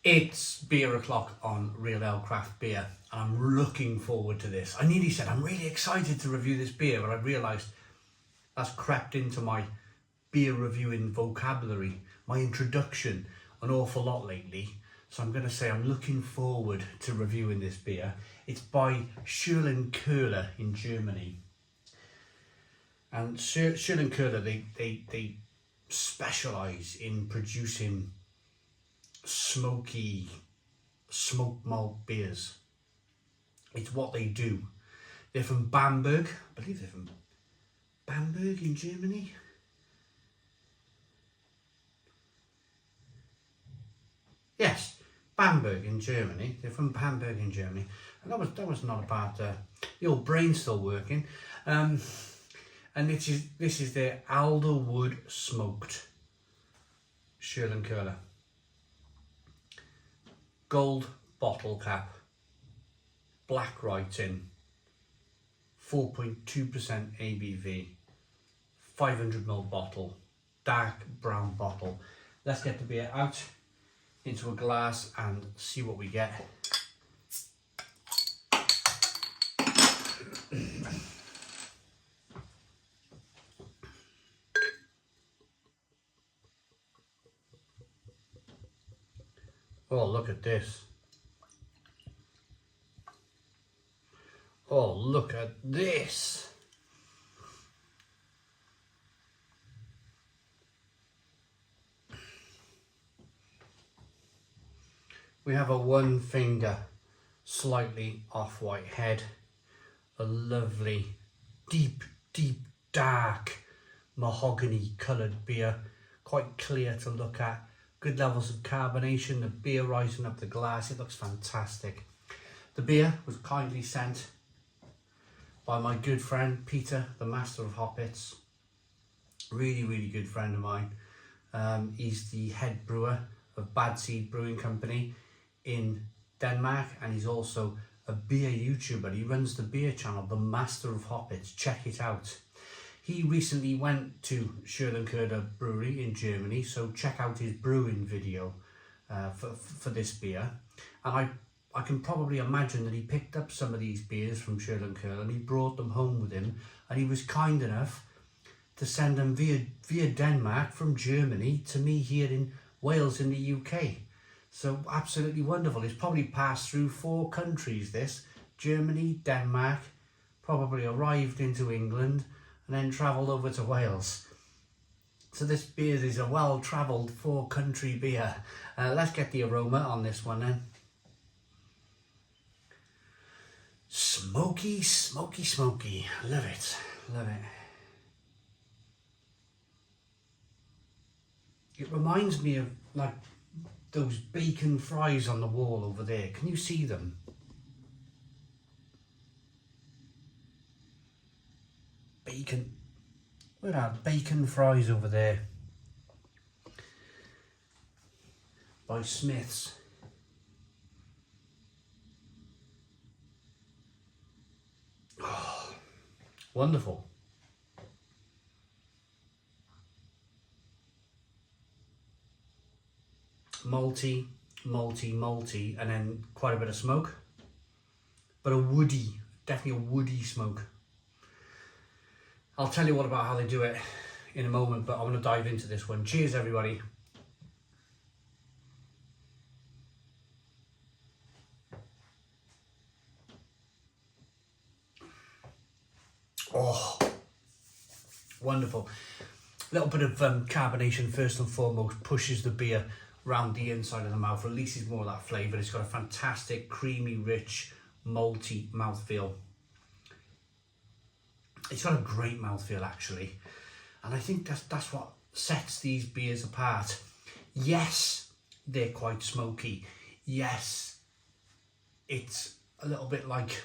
It's beer o'clock on Real Ale Craft Beer, and I'm looking forward to this. I nearly said I'm really excited to review this beer, but I realised that's crept into my beer reviewing vocabulary, my introduction, an awful lot lately. So I'm going to say I'm looking forward to reviewing this beer. It's by Schlenkerla in Germany. And Schlenkerla, they specialise in producing smoky, smoked malt beers. It's what they do. They're from Bamberg. I believe they're from Bamberg in Germany. Yes, Bamberg in Germany. They're from Bamberg in Germany, and that was not a bad. The old brain's still working. And this is their Alder wood smoked Schlenkerla. Gold bottle cap, black writing, 4.2% ABV, 500ml bottle, dark brown bottle. Let's get the beer out into a glass and see what we get. Oh, look at this. Oh, look at this. We have a one finger, slightly off-white head, a lovely, deep, dark, mahogany coloured beer, quite clear to look at. Good levels of carbonation, the beer rising up the glass, it looks fantastic. The beer was kindly sent by my good friend Peter, the master of hoppets. Really good friend of mine. He's the head brewer of Bad Seed Brewing Company in Denmark, and he's also a beer YouTuber. He runs the beer channel, The Master of Hoppets. Check it out. He recently went to Schlenkerla Brewery in Germany, so check out his brewing video for this beer. And I can probably imagine that he picked up some of these beers from Schlenkerla and he brought them home with him, and he was kind enough to send them via Denmark from Germany to me here in Wales in the UK. So absolutely wonderful. It's probably passed through 4 countries, this. Germany, Denmark, probably arrived into England, and then travelled over to Wales. So this beer is a well-travelled 4-country beer. Let's get the aroma on this one then. Smoky. Love it. It reminds me of like those bacon fries on the wall over there. Can you see them? Bacon. Look at that, bacon fries over there. By Smith's. Oh, wonderful. Malty, and then quite a bit of smoke. But a woody, definitely a woody smoke. I'll tell you all about how they do it in a moment, but I want to dive into this one. Cheers, everybody. Oh, wonderful. A little bit of carbonation first and foremost pushes the beer round the inside of the mouth, releases more of that flavour. It's got a fantastic, creamy, rich, malty mouthfeel. It's got a great mouthfeel actually, and I think that's what sets these beers apart. Yes, they're quite smoky. Yes, it's a little bit like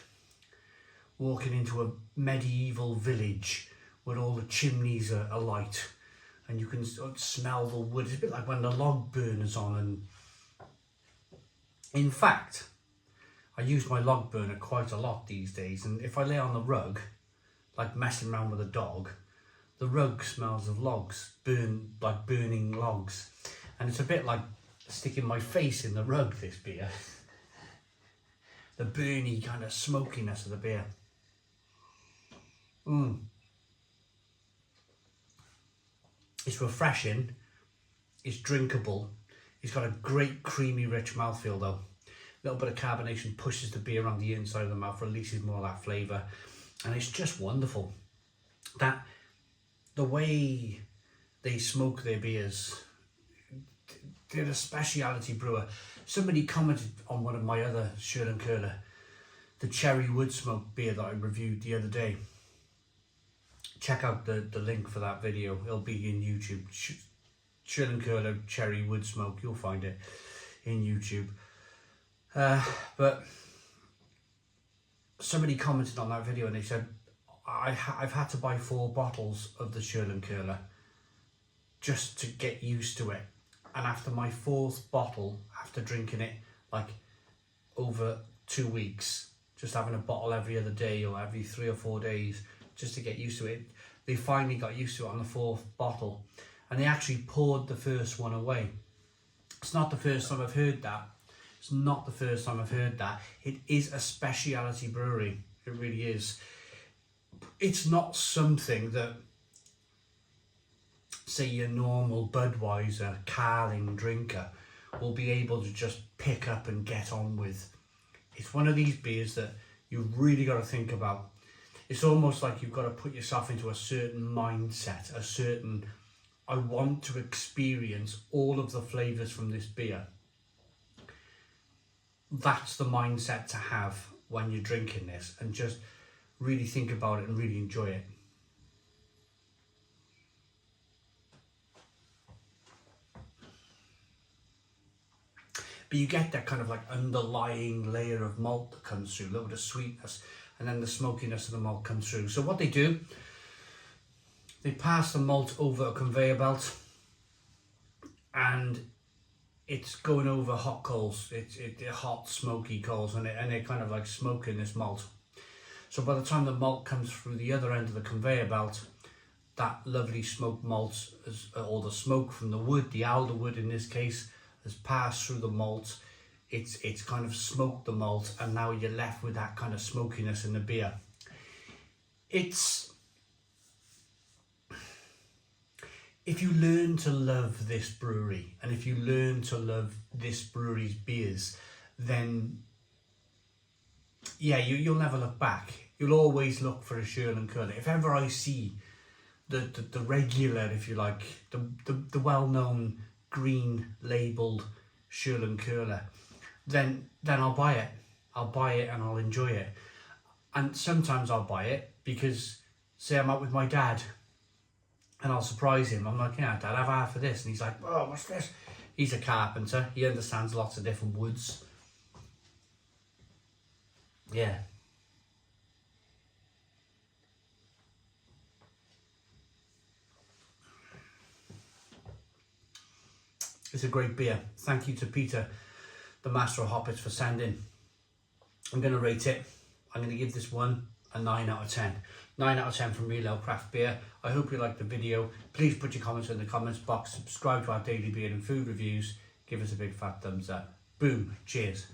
walking into a medieval village where all the chimneys are alight and you can smell the wood. It's a bit like when the log burner's on. And in fact, I use my log burner quite a lot these days, and if I lay on the rug like messing around with a dog, the rug smells of logs, burning logs, and it's a bit like sticking my face in the rug, this beer. The burny kind of smokiness of the beer. It's refreshing, it's drinkable, it's got a great creamy rich mouthfeel though. A little bit of carbonation pushes the beer on the inside of the mouth, releases more of that flavour, and it's just wonderful. That the way they smoke their beers, they're a speciality brewer. Somebody commented on one of my other Schlenkerla, the cherry wood smoke beer that I reviewed the other day. Check out the link for that video, it'll be in YouTube. Schlenkerla cherry wood smoke, you'll find it in YouTube. But somebody commented on that video and they said, I've had to buy 4 bottles of the Schlenkerla just to get used to it. And after my 4th bottle, after drinking it like over 2 weeks, just having a bottle every other day or every 3 or 4 days, just to get used to it, they finally got used to it on the 4th bottle. And they actually poured the first one away. It's not the first time I've heard that. It's not the first time I've heard that. It is a speciality brewery. It really is. It's not something that, say, your normal Budweiser, Carling drinker will be able to just pick up and get on with. It's one of these beers that you've really got to think about. It's almost like you've got to put yourself into a certain mindset, a certain, I want to experience all of the flavours from this beer. That's the mindset to have when you're drinking this, and just really think about it and really enjoy it. But you get that kind of like underlying layer of malt that comes through, a little bit of sweetness, and then the smokiness of the malt comes through. So what they do, they pass the malt over a conveyor belt, and it's going over hot coals. It's hot, smoky coals, and they're kind of like smoking this malt. So by the time the malt comes through the other end of the conveyor belt, that lovely smoked malt, or the smoke from the wood, the alder wood in this case, has passed through the malt. It's kind of smoked the malt, and now you're left with that kind of smokiness in the beer. If you learn to love this brewery, and if you learn to love this brewery's beers, then yeah, you'll never look back. You'll always look for a Schlenkerla. If ever I see the regular, if you like, the well-known green labelled Schlenkerla, then I'll buy it. I'll buy it and I'll enjoy it. And sometimes I'll buy it because, say I'm out with my dad, and I'll surprise him. I'm like, yeah, Dad, have half of this. And he's like, oh, what's this? He's a carpenter. He understands lots of different woods. Yeah. It's a great beer. Thank you to Peter, the master of hoppets, for sending. I'm going to rate it. I'm going to give this one a 9 out of 10. 9 out of 10 from Real Ale Craft Beer. I hope you liked the video. Please put your comments in the comments box. Subscribe to our daily beer and food reviews. Give us a big fat thumbs up. Boom. Cheers.